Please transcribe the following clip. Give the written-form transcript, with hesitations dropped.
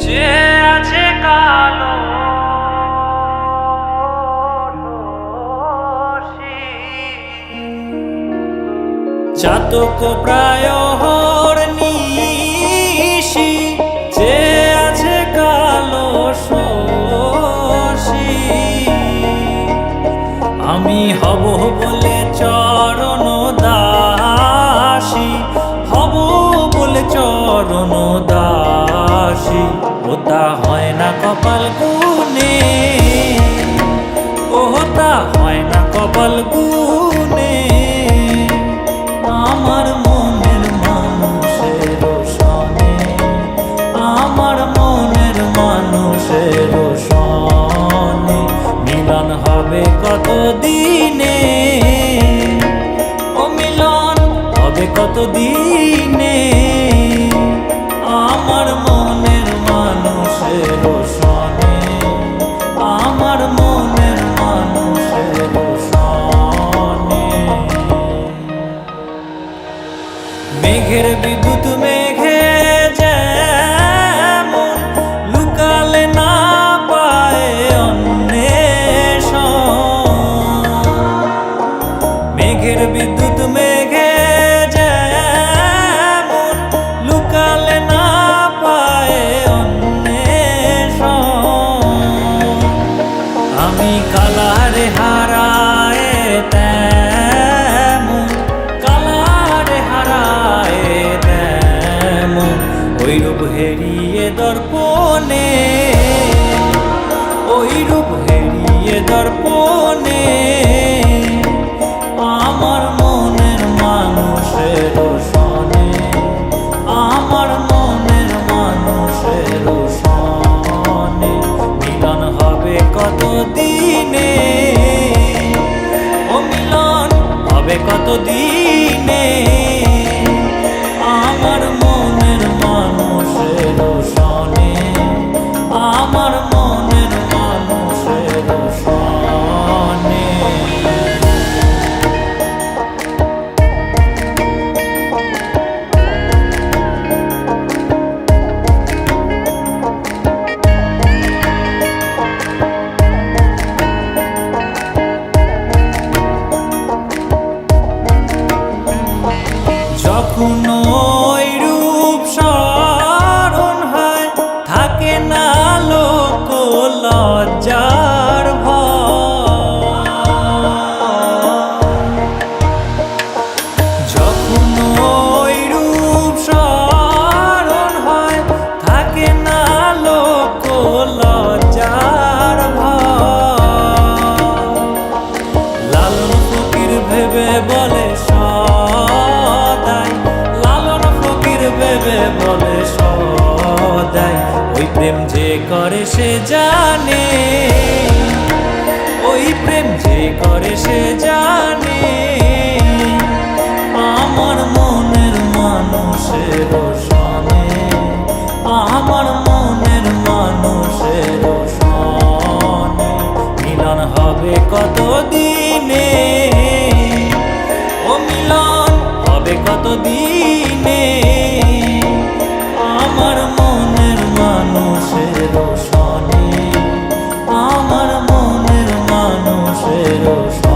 যে আছে কালো চাতক প্রায় নিশি, যে আছে কালো শশী। আমি হব বলে চরণ দাসী, হব বলে চরণ দাসী। ওটা হয় না কপাল গুনে, ওটা হয় না কপাল গুনে। আমার মনের মানুষের সনে, আমার মনের মানুষের সনে মিলন হবে কত দিনে, ও মিলন হবে কত দিনে। আমার মনের মানুষের সনে, আমার মনের মানুষের সনে। মেঘের বিদ্যুৎ মেঘে যেমন লুকালে না পায় অন্বেষণ, মেঘের বিদ্যুৎ মেঘে যেমন লুকালে না পায় অন্বেষণ। আমি কালারে হারায় তেমন, কালারে হারায় তেমন ওই রূপ হেরিয়ে দর্পণে, ওই রূপ হেরিয়ে দর্পণে। আমার মনের মানুষের সনে, আমার মনের মানুষের সনে মিলন হবে কত দিনে, ও মিলন হবে কত দিনে। আমার মনের মানুষের সনে, আমার মনের মানুষের সনে। যখন ওই রূপ স্মরণ হয় থাকে না লোক লজ্জার ভয়। যখন ওই রূপ স্মরণ হয় থাকে না লোক লজ্জার ভয়। লালন ফকির ভেবে বলে সদাই, লালন ফকির ভেবে বলে সদাই ওই প্রেম যে করে সে জানে, ওই প্রেম যে করে সে জানে। আমার মনের মানুষের সনে, আমার মনের মানুষের সনে মিলন হবে কত দিনে, ও মিলন হবে কত দিনে। আমার মনের মানুষের সনে, আমার মনের মানুষের সনে।